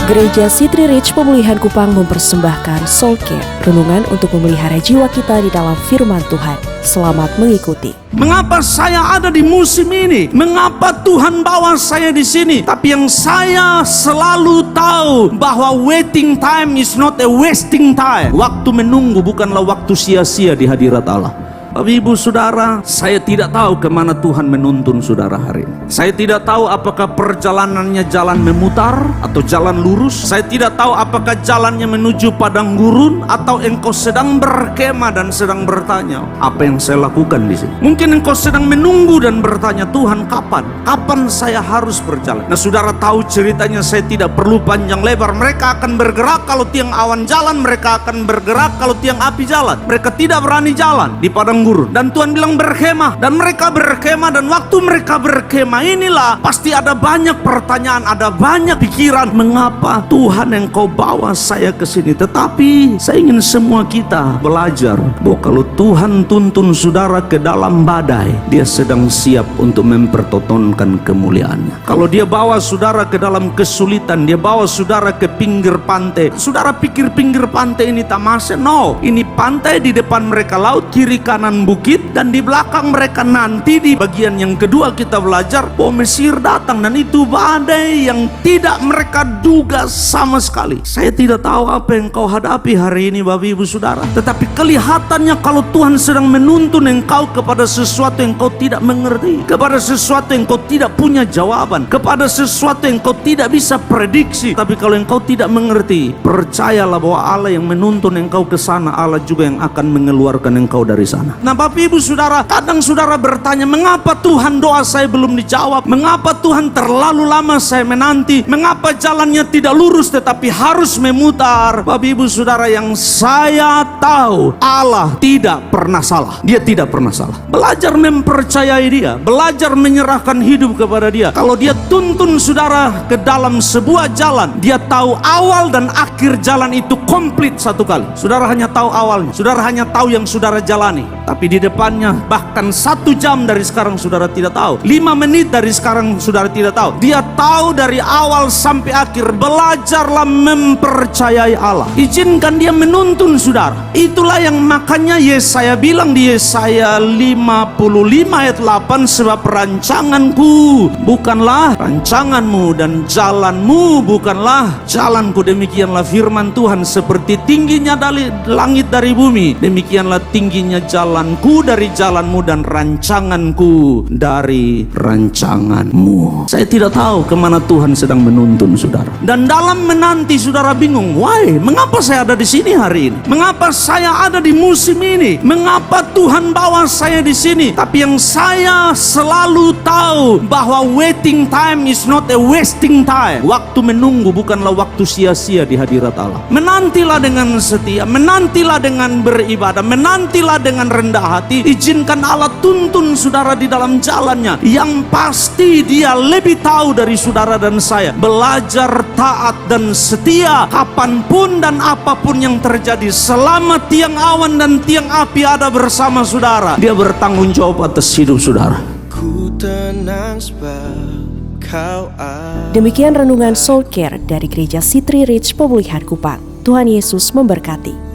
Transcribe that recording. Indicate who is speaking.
Speaker 1: Gereja City Reach Pemulihan Kupang mempersembahkan Soul Care, renungan untuk memelihara jiwa kita di dalam firman Tuhan. Selamat mengikuti.
Speaker 2: Mengapa saya ada di musim ini? Mengapa Tuhan bawa saya di sini? Tapi yang saya selalu tahu bahwa waiting time is not a wasting time. Waktu menunggu bukanlah waktu sia-sia di hadirat Allah. Bapak Ibu Saudara, saya tidak tahu kemana Tuhan menuntun saudara hari ini. Saya tidak tahu apakah perjalanannya jalan memutar atau jalan lurus. Saya tidak tahu apakah jalannya menuju padang gurun atau engkau sedang berkemah dan sedang bertanya, apa yang saya lakukan di sini? Mungkin engkau sedang menunggu dan bertanya, Tuhan kapan? Kapan saya harus berjalan? Nah, saudara tahu ceritanya, saya tidak perlu panjang lebar. Mereka akan bergerak kalau tiang awan jalan, mereka akan bergerak kalau tiang api jalan. Mereka tidak berani jalan di padang gurun. Dan Tuhan bilang berkemah, dan mereka berkemah, dan waktu mereka berkemah inilah pasti ada banyak pertanyaan, ada banyak pikiran, mengapa Tuhan engkau bawa saya ke sini? Tetapi saya ingin semua kita belajar bahwa kalau Tuhan tuntun saudara ke dalam badai, Dia sedang siap untuk mempertontonkan kemuliaannya. Kalau Dia bawa saudara ke dalam kesulitan, Dia bawa saudara ke pinggir pantai. Saudara pikir pinggir pantai ini tamasya? No, ini pantai, di depan mereka laut, kiri kanan bukit, dan di belakang mereka nanti di bagian yang kedua kita belajar bahwa Mesir datang, dan itu badai yang tidak mereka duga sama sekali. Saya tidak tahu apa yang kau hadapi hari ini Bapak Ibu Saudara, tetapi kelihatannya kalau Tuhan sedang menuntun engkau kepada sesuatu yang kau tidak mengerti, kepada sesuatu yang kau tidak punya jawaban, kepada sesuatu yang kau tidak bisa prediksi. Tapi kalau engkau tidak mengerti, percayalah bahwa Allah yang menuntun engkau ke sana, Allah juga yang akan mengeluarkan engkau dari sana. Nah Bapak Ibu Saudara, kadang saudara bertanya, mengapa Tuhan doa saya belum dijawab? Mengapa Tuhan terlalu lama saya menanti? Mengapa jalannya tidak lurus tetapi harus memutar? Bapak Ibu Saudara, yang saya tahu, Allah tidak pernah salah. Dia tidak pernah salah. Belajar mempercayai Dia, belajar menyerahkan hidup kepada Dia. Kalau Dia tuntun saudara ke dalam sebuah jalan, Dia tahu awal dan akhir jalan itu komplit satu kali. Saudara hanya tahu awalnya, saudara hanya tahu yang saudara jalani, tapi di depannya bahkan 1 jam dari sekarang saudara tidak tahu, 5 menit dari sekarang saudara tidak tahu. Dia tahu dari awal sampai akhir. Belajarlah mempercayai Allah, izinkan Dia menuntun saudara. Itulah yang makanya Yesaya bilang di Yesaya 55 ayat 8, sebab rancanganku bukanlah rancanganmu, dan jalanmu bukanlah jalanku. Demikianlah firman Tuhan, seperti tingginya dari langit dari bumi, demikianlah tingginya jalanku dari jalanmu dan rancanganku dari rancanganmu. Saya tidak tahu kemana Tuhan sedang menuntun saudara. Dan dalam menanti saudara bingung, why? Mengapa saya ada di sini hari ini? Mengapa saya ada di musim ini? Mengapa Tuhan bawa saya di sini? Tapi yang saya selalu tahu bahwa waiting time is not a wasting time. Waktu menunggu bukanlah waktu sia-sia di hadirat Allah. Menantilah dengan setia, menantilah dengan beribadah, menantilah dengan rendah hati. Izinkan Allah tuntun saudara di dalam jalannya. Yang pasti Dia lebih tahu dari saudara dan saya. Belajar taat dan setia kapanpun dan apapun yang terjadi. Selama tiang awan dan tiang api ada bersama saudara, Dia bertanggung jawab atas hidup saudara.
Speaker 3: Ku tenang sebab Kau ada.
Speaker 1: Demikian renungan Soul Care dari Gereja City Reach Pemulihan Kupang. Tuhan Yesus memberkati.